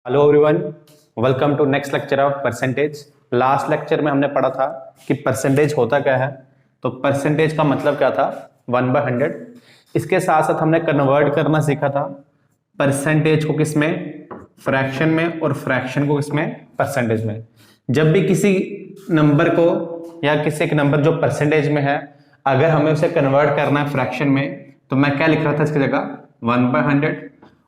Hello everyone, welcome to next lecture of percentage. Last lecture में हमने पढ़ा था कि परसेंटेज होता क्या है। तो परसेंटेज का मतलब क्या था, 1/100। इसके साथ साथ हमने कन्वर्ट करना सीखा था परसेंटेज को किस में, फ्रैक्शन में, और फ्रैक्शन को किस में, परसेंटेज में। जब भी किसी नंबर को या किसी एक नंबर जो परसेंटेज में है, अगर हमें उसे कन्वर्ट करना है फ्रैक्शन में, तो मैं क्या लिख रहा था इसकी जगह 1/100।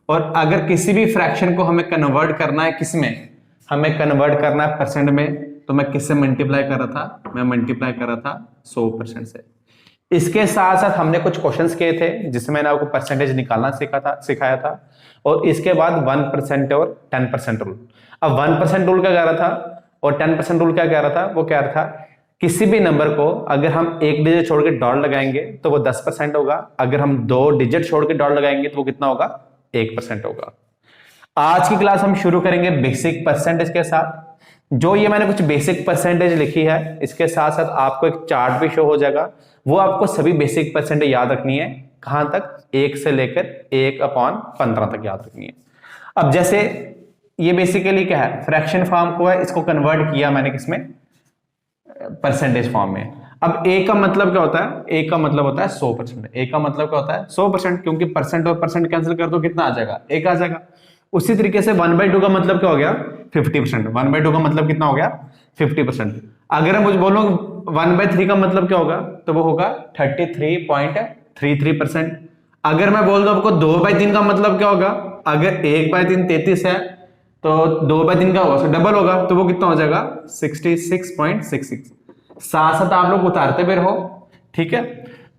और अगर किसी भी फ्रैक्शन को हमें कन्वर्ट करना है किस में, हमें कन्वर्ट करना है परसेंट में, तो मैं किससे मल्टीप्लाई कर रहा था, मैं मल्टीप्लाई कर रहा था 100% से। इसके साथ साथ हमने कुछ क्वेश्चंस किए थे जिसमें मैंने आपको परसेंटेज निकालना सिखाया था। और इसके बाद 1% और 10% रूल। अब 1% रूल क्या कह रहा था और 10% रूल क्या कह रहा था, वो कह रहा था किसी भी नंबर को अगर हम एक डिजिट छोड़ के डॉट लगाएंगे तो वो 10% होगा, अगर हम 2 डिजिट छोड़ के डॉट लगाएंगे तो वो कितना होगा, 1% होगा। आज की क्लास हम शुरू करेंगे बेसिक परसेंटेज के साथ। जो ये मैंने कुछ बेसिक परसेंटेज लिखी है, इसके साथ साथ आपको एक चार्ट भी शो हो जाएगा। वो आपको सभी बेसिक परसेंटेज याद रखनी है। कहां तक, 1 से लेकर 1/15 तक याद रखनी है। अब जैसे ये बेसिकली क्या है, फ्रैक्शन फॉर्म को है, इसको कन्वर्ट किया मैंने किसमें, परसेंटेज फॉर्म में। अब ए का मतलब क्या होता है, ए का मतलब होता है 100%। ए का मतलब क्या होता है 100%, क्योंकि परसेंट और परसेंट कैंसिल कर दो कितना आ जाएगा, 1 आ जाएगा। उसी तरीके से 1/2 का मतलब क्या हो गया, 50%। 1/2 का मतलब कितना हो गया, 50%। अगर हम मुझे बोलो 1/3 का मतलब क्या होगा, तो वो होगा 33.33%। अगर मैं बोल दूं आपको 2/3 का मतलब क्या होगा, अगर 1/3 33 है तो 2/3 का होगा, डबल होगा, तो वो कितना हो जाएगा 66.66। साथ साथ आप लोग उतारते भी रहो, ठीक है।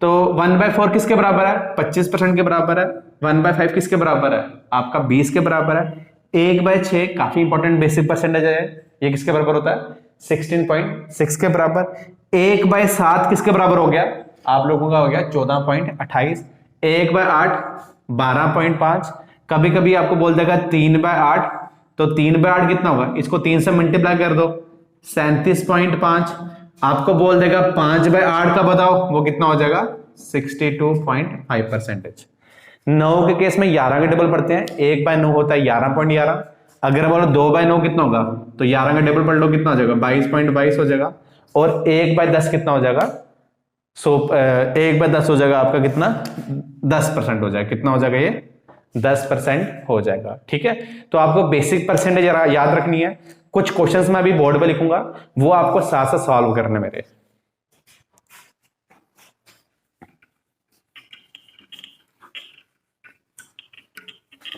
तो 1/4 किसके बराबर है, 25% के बराबर है। 1/5 किसके बराबर है, आपका 20 के बराबर है। 1/6 काफी इंपॉर्टेंट बेसिक परसेंटेज है, ये किसके बराबर होता है, 16.6 के बराबर। 1/7 किसके बराबर हो गया, आप लोगों का हो गया 14.28। 1/8 12.5। कभी कभी आपको बोल देगा 3/8, तो 3/8 कितना होगा, इसको 3 से मल्टीप्लाई कर दो, 37.5। आपको बोल देगा 5/8 का बताओ, वो कितना हो जाएगा 62.5%। 9 के केस में 11 के डबल पढ़ते हैं, 1/9 होता है 11.11। अगर बोलो 2/9 कितना होगा, तो 11 का डबल पढ़ लो, कितना हो जाएगा 22.22 हो जाएगा। और 1/10 कितना हो जाएगा, 1/10 हो जाएगा आपका कितना, 10% हो जाएगा। कितना हो जाएगा ये, 10% हो जाएगा, ठीक है। तो आपको बेसिक परसेंटेज याद रखनी है। कुछ क्वेश्चंस मैं अभी बोर्ड पे लिखूंगा, वो आपको साथ साथ सॉल्व करने मेरे।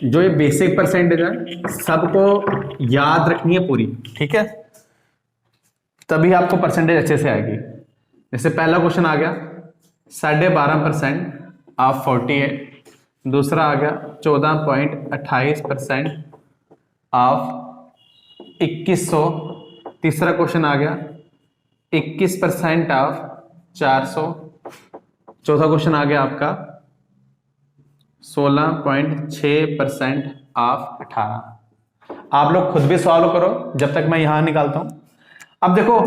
जो ये बेसिक परसेंटेज है सबको याद रखनी है पूरी, ठीक है, तभी आपको परसेंटेज अच्छे से आएगी। जैसे पहला क्वेश्चन आ गया 12.5% ऑफ 48। दूसरा आ गया 14.28% ऑफ 2100। तीसरा क्वेश्चन आ गया 21% ऑफ 400। चौथा क्वेश्चन आ गया आपका 16.6% ऑफ 18। आप लोग खुद भी सॉल्व करो जब तक मैं यहां निकालता हूं। अब देखो,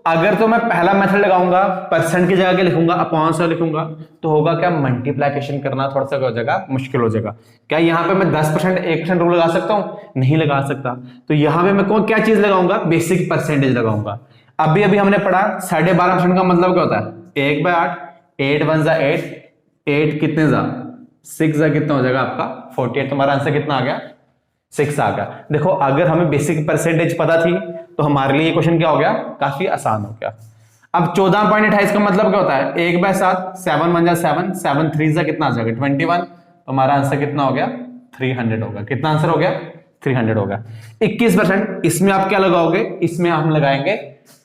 अगर तो मैं पहला मेथड लगाऊंगा, परसेंट की जगह के लिखूंगा, अपॉन से लिखूंगा, तो होगा क्या, मल्टीप्लिकेशन करना थोड़ा सा हो जाएगा, मुश्किल हो जाएगा। क्या यहाँ पे मैं 10% 1% रूल लगा सकता हूँ, नहीं लगा सकता। तो यहाँ पे मैं कौन क्या चीज लगाऊंगा, बेसिक परसेंटेज लगाऊंगा। अभी अभी हमने पढ़ा 12.5% का मतलब क्या होता है, 1/8। 8 1 जा 8, 8 कितने जा 6 जा कितना हो जाएगा आपका 48। तुम्हारा आंसर कितना आ गया, 6 आ गया। देखो, अगर हमें बेसिक परसेंटेज पता थी तो हमारे लिए ये क्वेश्चन क्या हो गया, काफी आसान हो गया। अब 14.28 का मतलब क्या होता है, 1/7, 7 1 जा 7, 7 3 जा कितना आ जाएगा 21। तो हमारा आंसर कितना हो गया, 300 होगा। कितना आंसर हो गया, 300 होगा। 21%, इसमें आप क्या लगाओगे, इसमें हम लगाएंगे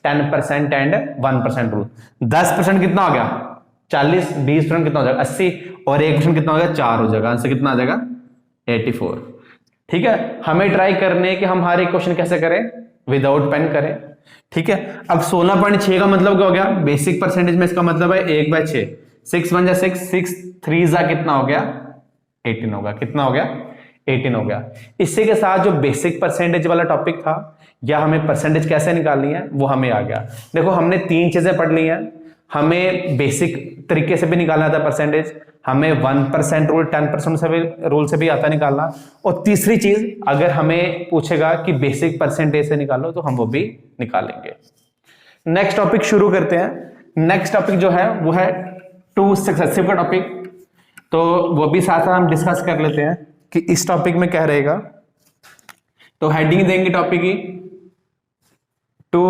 10% एंड 1% रूल। 10% कितना हो गया 40, 20% कितना हो जाएगा 80, और 1% कितना हो गया 4 हो जाएगा। आंसर कितना आ जाएगा 84, ठीक है। हमें ट्राई करने कि हम हर एक क्वेश्चन कैसे करें, विदाउट पेन करें, ठीक है। अब 16.6 का मतलब क्या हो गया, बेसिक परसेंटेज में इसका मतलब है 1/6। 6 1 जा 6, 6 3 जा कितना हो गया 18 होगा। कितना हो गया 18 हो गया। इसी के साथ जो बेसिक परसेंटेज वाला टॉपिक था, या हमें परसेंटेज कैसे निकालनी है, वो हमें आ गया। देखो, हमने 3 चीजें पढ़ ली हैं। हमें बेसिक तरीके से भी निकालना आता है परसेंटेज, हमें 1% रूल 10% से भी रूल से भी आता है निकालना, और तीसरी चीज अगर हमें पूछेगा कि बेसिक परसेंटेज से निकालो तो हम वो भी निकालेंगे। नेक्स्ट टॉपिक शुरू करते हैं। नेक्स्ट टॉपिक जो है वो है टू सक्सेसिव का टॉपिक, तो वो भी साथ साथ हम डिस्कस कर लेते हैं कि इस टॉपिक में क्या रहेगा। तो हेडिंग देंगे टॉपिक की टू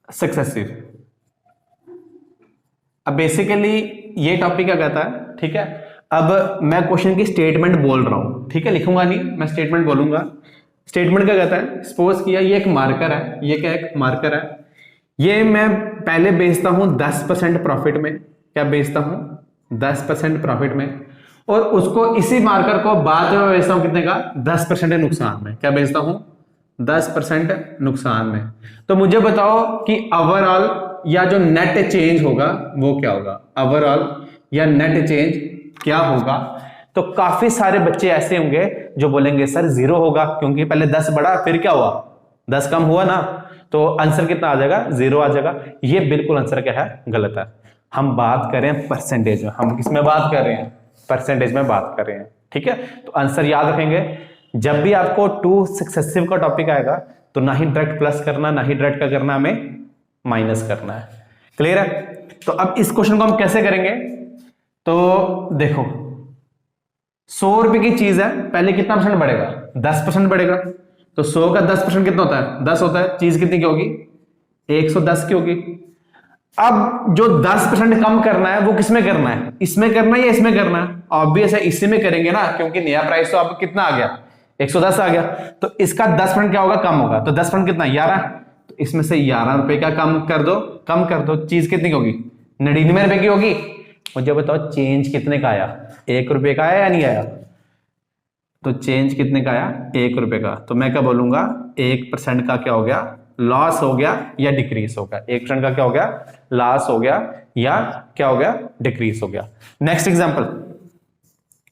सक्सेसिव। अब बेसिकली ये टॉपिक क्या कहता है, ठीक है। अब मैं क्वेश्चन की स्टेटमेंट बोल रहा हूं, ठीक है, लिखूंगा नहीं, मैं स्टेटमेंट बोलूंगा। स्टेटमेंट क्या कहता है, सपोज किया ये एक मार्कर है, ये क्या एक मार्कर है, ये मैं पहले बेचता हूं 10% प्रॉफिट में, क्या बेचता हूं 10% प्रॉफिट में, और उसको इसी मार्कर को बाद में बेचता हूं कितने का, 10% नुकसान में, क्या बेचता हूं 10% नुकसान में। तो मुझे बताओ कि ओवरऑल या जो नेट चेंज होगा वो क्या होगा, ओवरऑल या नेट चेंज क्या होगा। तो काफी सारे बच्चे ऐसे होंगे जो बोलेंगे सर 0 होगा, क्योंकि पहले 10 बढ़ा फिर क्या हुआ 10 कम हुआ ना, तो आंसर कितना आ जाएगा 0 आ जाएगा। ये बिल्कुल आंसर क्या है, गलत है। हम बात करें परसेंटेज में, हम किस में बात कर रहे हैं, परसेंटेज में बात कर रहे हैं, ठीक है। तो आंसर याद रखेंगे, जब भी आपको टू सक्सेसिव का टॉपिक आएगा तो ना ही डायरेक्ट प्लस करना, ना ही डायरेक्ट क्या करना, हमें माइनस करना है। क्लियर है। तो अब इस क्वेश्चन को हम कैसे करेंगे, तो देखो 100 रुपए की चीज है, पहले कितना परसेंट बढ़ेगा 10% बढ़ेगा, तो 100 का 10% कितना होता है 10 होता है, चीज कितनी की होगी 110 की होगी। अब जो 10% कम करना है वो किसमें करना है, इसमें करना है या इसमें करना है, ऑब्वियस है इसी में करेंगे ना, क्योंकि नया प्राइस तो अब कितना आ गया 110 आ गया, तो इसका 10% क्या होगा कम होगा, तो 10% कितना 11, तो इसमें से 11 रुपए का कम कर दो, कम कर दो, चीज कितनी की होगी 99 रुपए की होगी। मुझे बताओ चेंज कितने का आया, 1 रुपए का आया या नहीं आया, तो चेंज कितने का आया 1 रुपए का। तो मैं क्या बोलूंगा 1% का क्या हो गया लॉस हो गया या डिक्रीज हो गया, 1% का क्या हो गया लॉस हो गया या क्या हो गया डिक्रीज हो गया। नेक्स्ट एग्जांपल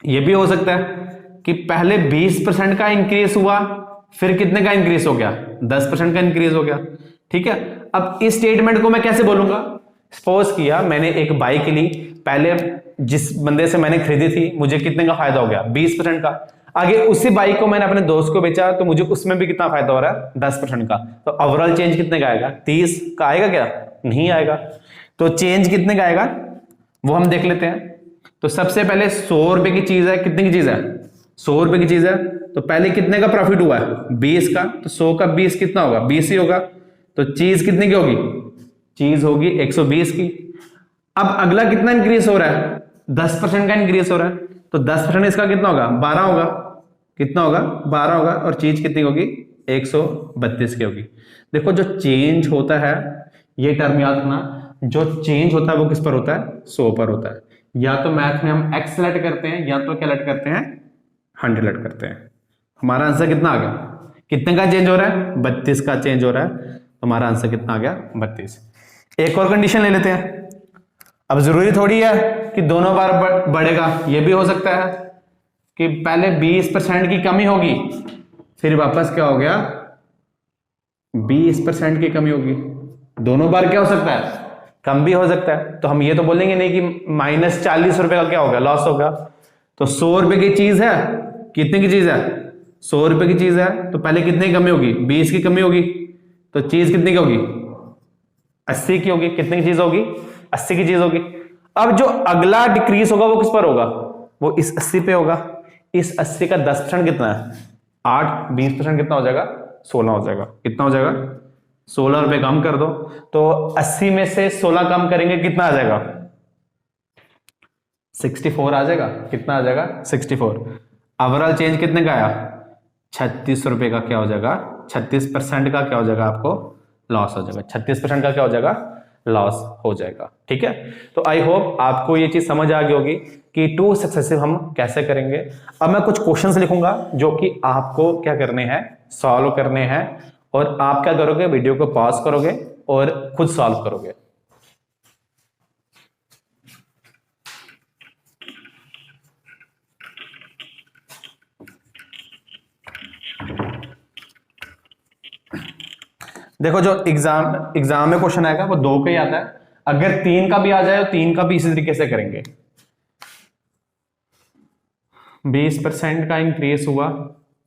ये भी हो सकता है कि पहले 20% का इंक्रीज हुआ, फिर कितने का इंक्रीज हो गया 10% का इंक्रीज हो गया, ठीक है। अब इस स्टेटमेंट को मैं कैसे बोलूंगा, सपोज किया मैंने एक बाइक ली, पहले जिस बंदे से मैंने खरीदी थी मुझे कितने का फायदा हो गया 20% का, आगे उसी बाइक को मैंने अपने दोस्त को बेचा तो मुझे उसमें भी कितना फायदा हो रहा है 10% का, तो ओवरऑल चेंज कितने का आएगा 30 का आएगा क्या, नहीं आएगा। तो चेंज कितने का आएगा वो हम देख लेते हैं। तो सबसे पहले 100 रुपए की चीज है, कितने की चीज है 100 रुपए की चीज है, तो पहले कितने का प्रॉफिट हुआ है 20 का, तो 100 का 20 कितना होगा 20 ही होगा, तो चीज कितने की होगी, चीज होगी 120 की। अब अगला कितना इंक्रीज हो रहा है 10% का इंक्रीज हो रहा है, तो 10% इसका कितना होगा 12 होगा, कितना होगा 12 होगा, और चीज कितनी होगी 132 की होगी। देखो जो चेंज होता है, ये टर्म याद रखना, जो चेंज होता है वो किस पर होता है 100 पर होता है। या तो मैथ में हम x लेट करते हैं या तो क्या लेट करते हैं 100 लेट करते हैं। हमारा आंसर कितना आ गया, कितने का चेंज हो रहा है 32 का चेंज हो रहा है, तो हमारा आंसर कितना आ गया 32। एक और कंडीशन ले लेते हैं। अब जरूरी थोड़ी है कि दोनों बार बढ़ेगा, ये भी हो सकता है कि पहले 20% की कमी होगी फिर वापस क्या हो गया 20% की कमी होगी, दोनों बार क्या हो सकता है कम भी हो सकता है। तो हम ये तो बोलेंगे नहीं कि -40 रुपए का क्या होगा लॉस होगा। तो 100 रुपए की चीज है, कितने की चीज है 100 रुपए की चीज है, तो पहले कितने की कमी होगी 20 की कमी होगी, तो चीज कितनी की होगी 80 की होगी, कितने की चीज होगी 80 की चीज होगी। अब जो अगला डिक्रीज होगा वो किस पर होगा, वो इस 80 पे होगा। इस 80 का 10% कितना है 8, 20% कितना हो जाएगा 16 हो जाएगा, कितना हो जाएगा 16 रुपए कम कर दो, तो 80 में से 16 कम करेंगे कितना आ जाएगा 64 आ जाएगा, कितना आ जाएगा 64। ओवरऑल चेंज कितने का आया 36 रुपए का क्या हो जाएगा 36% का क्या हो जाएगा आपको लॉस हो जाएगा, 36% का क्या हो जाएगा लॉस हो जाएगा, ठीक है। तो आई होप आपको ये चीज समझ आ गई होगी कि टू सक्सेसिव हम कैसे करेंगे। अब मैं कुछ क्वेश्चंस लिखूंगा जो कि आपको क्या करने हैं सॉल्व करने हैं, और आप क्या करोगे वीडियो को पॉज करोगे और खुद सॉल्व करोगे। देखो जो एग्जाम में क्वेश्चन आएगा वो 2 का ही आता है। अगर 3 का भी आ जाए तो 3 का भी इसी तरीके से करेंगे। 20% का इंक्रीज हुआ,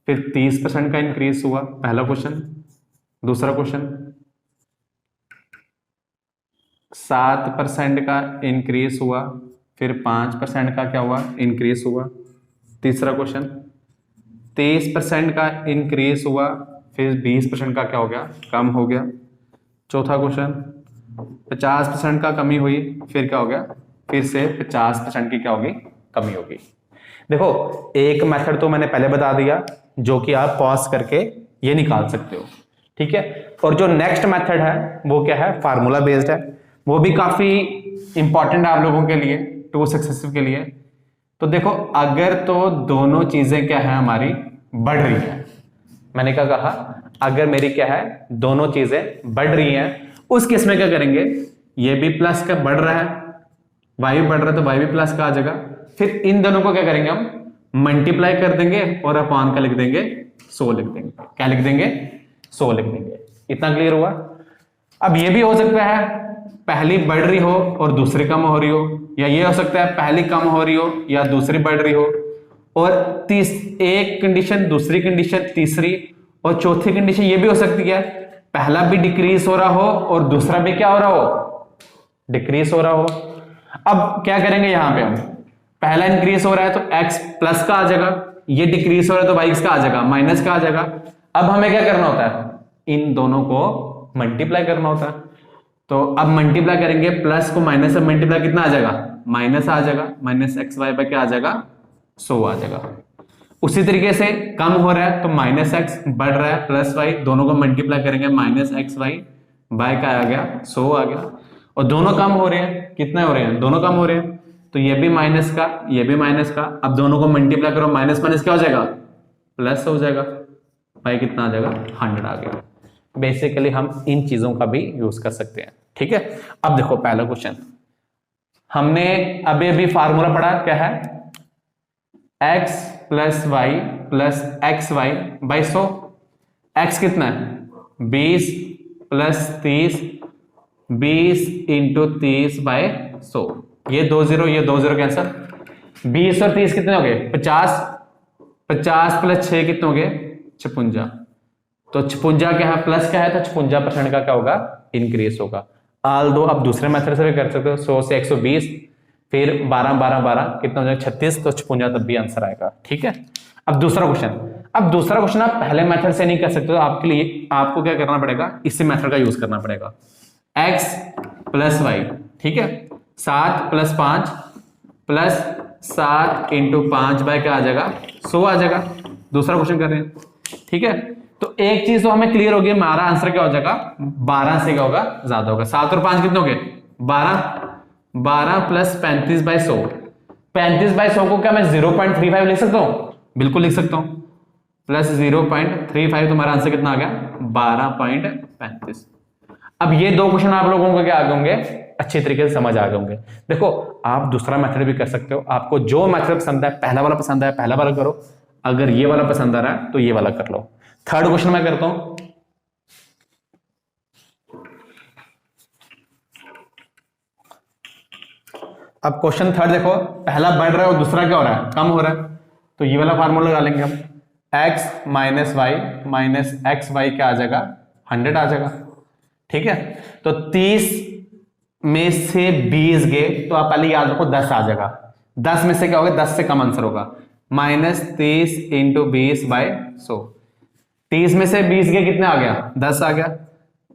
फिर 30% का इंक्रीज हुआ, पहला क्वेश्चन। दूसरा क्वेश्चन 7% का इंक्रीज हुआ, फिर 5% का क्या हुआ, इंक्रीज हुआ। तीसरा क्वेश्चन 30% का इंक्रीज हुआ, फिर 20% का क्या हो गया, कम हो गया। चौथा क्वेश्चन 50% का कमी हुई, फिर क्या हो गया, फिर से 50% की क्या होगी, कमी होगी। देखो एक मेथड तो मैंने पहले बता दिया जो कि आप पॉज करके ये निकाल सकते हो, ठीक है। और जो नेक्स्ट मेथड है वो क्या है, फार्मूला बेस्ड है। वो भी काफी इंपॉर्टेंट है आप लोगों के लिए, टू सक्सेसिव के लिए। तो देखो अगर तो दोनों चीजें क्या है हमारी बढ़ रही है, मैंने क्या कहा, अगर मेरी क्या है दोनों चीजें बढ़ रही हैं, उस केस में क्या करेंगे, ये भी प्लस का बढ़ रहा है, वाई भी बढ़ रहा है तो वाई भी प्लस का आ जाएगा। फिर इन दोनों को क्या करेंगे हम मल्टीप्लाई कर देंगे और अपॉन का लिख देंगे 100 लिख देंगे। क्या लिख देंगे, 100 लिख देंगे। इतना क्लियर हुआ। अब ये भी हो सकता है पहली बढ़ रही हो और दूसरी कम हो रही हो, या ये हो सकता है पहली कम हो रही हो या दूसरी बढ़ रही हो, और एक कंडीशन, दूसरी कंडीशन, तीसरी और चौथी कंडीशन ये भी हो सकती है पहला भी डिक्रीज हो रहा हो और दूसरा भी क्या हो रहा हो, डिक्रीज हो रहा हो। अब क्या करेंगे, यहां पे हम पहला इंक्रीज हो रहा है तो x प्लस का आ जाएगा, ये डिक्रीज हो रहा है तो y का आ जाएगा, माइनस का आ जाएगा। अब हमें क्या करना होता है, इन दोनों को मल्टीप्लाई करना होता है। तो अब मल्टीप्लाई करेंगे, प्लस को माइनस से मल्टीप्लाई कितना आ जाएगा, माइनस आ जाएगा, माइनस एक्स वाई पे क्या आ जाएगा, 100 आ जाएगा। उसी तरीके से कम हो रहा है तो माइनस एक्स, बढ़ रहा है प्लस वाई, दोनों को मल्टीप्लाई करेंगे, माइनस एक्स वाई बाय का आ गया 100 आ गया। और दोनों कम हो रहे हैं, कितने हो रहे हैं, दोनों कम हो रहे हैं, तो ये भी माइनस का, ये भी माइनस का। अब दोनों को मल्टीप्लाई करो, माइनस माइनस क्या हो जाएगा, प्लस हो जाएगा, भाई कितना आ जाएगा, 100 आ गया। बेसिकली हम इन चीजों का भी यूज कर सकते हैं, ठीक है। अब देखो पहला क्वेश्चन हमने अभी फार्मूला पढ़ा, क्या है, x plus Y plus X Y by 100। x कितना है 20 प्लस 30, 20 इंटू 30 बाय 100, ये 20, ये 20 कैंसर। 20 और 30 कितने हो गए, 50, 50 प्लस 6 कितने हो गए, 56। तो 56 क्या है, प्लस क्या है, तो 56% का क्या होगा, इंक्रीज होगा। आल दो अब दूसरे मेथड से भी कर सकते हो, 100 से 120, फिर 12 12 12 कितना हो जाएगा, 36, तो 56 तब भी आंसर आएगा, ठीक है। अब दूसरा क्वेश्चन, अब दूसरा क्वेश्चन आप पहले मेथड से नहीं कर सकते, तो आपके लिए आपको क्या करना पड़ेगा, इसी मेथड का यूज करना पड़ेगा। x प्लस वाई, ठीक है, 7 प्लस 5 प्लस 7 इंटू 5 बाय क्या आ जाएगा, 100 आ जाएगा। दूसरा क्वेश्चन कर रहे हैं, ठीक है। तो एक चीज तो हमें क्लियर होगी, हमारा आंसर क्या हो जाएगा, 12 से क्या होगा, ज्यादा होगा। 7 और 5 कितने हो गए, 12, 12 प्लस 35 बाय 100, 35 बाय 100 को क्या मैं 0.35 लिख सकता हूं, बिल्कुल लिख सकता हूं, प्लस 0.35, तुम्हारा आंसर कितना आ गया, 12.35। अब ये दो क्वेश्चन आप लोगों को क्या आ गए होंगे, अच्छी तरीके से समझ आ गए होंगे। देखो आप दूसरा मेथड भी कर सकते हो, आपको जो मेथड पसंद है, पहला वाला पसंद है पहला वाला करो, अगर ये वाला पसंद आ रहा है तो ये वाला कर लो। थर्ड क्वेश्चन मैं करता हूं, अब क्वेश्चन थर्ड देखो, पहला बढ़ रहा है और दूसरा क्या हो रहा है, कम हो रहा है, तो ये वाला फार्मूला लगा लेंगे हम, x minus Y minus X Y क्या आ जाएगा, 100 आ जाएगा, ठीक है। तो 30 में से 20 गए तो आप पहले याद रखो 10 आ जाएगा, 10 में से क्या होगा, 10 से कम आंसर होगा, माइनस 30 इंटू 20 बाय 100। 30 में से 20 गए कितने आ गया, 10 आ गया,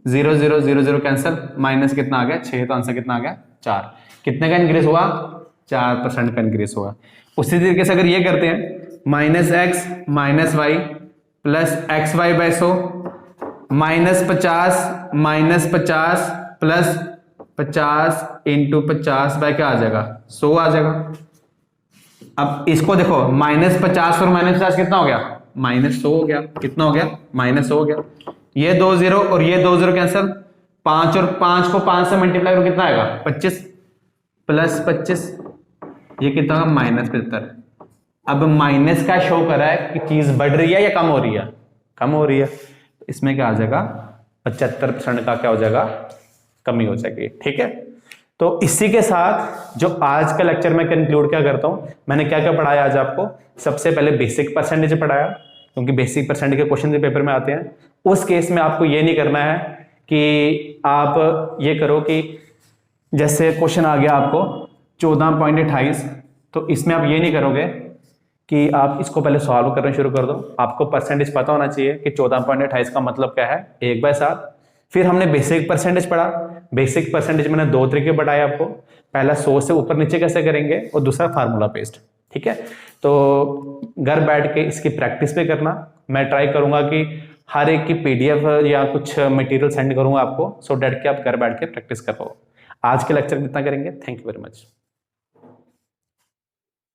0 0 0 0 कैंसिल, माइनस कितना आ गया 6, तो आंसर कितना आ गया 4। कितने का इंक्रीज हुआ, 4% का इंक्रीज हुआ। उसी तरीके से अगर ये करते हैं, minus X minus Y plus X Y by 100, minus 50 plus 50 into 50 by क्या आ जाएगा, 100 आ जाएगा। अब इसको देखो, माइनस 50 और माइनस 50 कितना हो गया, माइनस 100 हो गया, कितना हो गया, माइनस 100 हो गया। ये 2 0 और ये 2 0 कैंसिल, 5 और 5 को 5 से मल्टीप्लाई करो कितना आएगा, 25 प्लस 25, ये कितना होगा, माइनस 75। अब माइनस का शो कर रहा है कि चीज बढ़ रही है या कम हो रही है, कम हो रही है, इसमें क्या आ जाएगा, 75% का क्या हो जाएगा, कमी हो जाएगी, ठीक है। तो इसी के साथ जो आज का लेक्चर मैं कंक्लूड क्या करता हूं, मैंने क्या क्या पढ़ाया आज आपको। सबसे पहले बेसिक परसेंटेज पढ़ाया, क्योंकि बेसिक परसेंटेज के क्वेश्चन भी पेपर में आते हैं। उस केस में आपको ये नहीं करना है कि आप ये करो कि जैसे क्वेश्चन आ गया आपको 14.28, तो इसमें आप ये नहीं करोगे कि आप इसको पहले सॉल्व करना शुरू कर दो। आपको परसेंटेज पता होना चाहिए कि 14.28 का मतलब क्या है, 1/7। फिर हमने बेसिक परसेंटेज पढ़ा। बेसिक परसेंटेज मैंने 2 तरीके बताए आपको, पहला 100 से ऊपर नीचे कैसे करेंगे और दूसरा फार्मूला बेस्ड। ठीक है, तो घर बैठ के इसकी प्रैक्टिस भी करना। मैं ट्राई करूंगा कि हर एक की पीडीएफ या कुछ मटेरियल सेंड करूंगा आपको, सो डैट कि आप घर बैठ के प्रैक्टिस कर पाओ। आज के लेक्चर में इतना करेंगे। Thank you very much.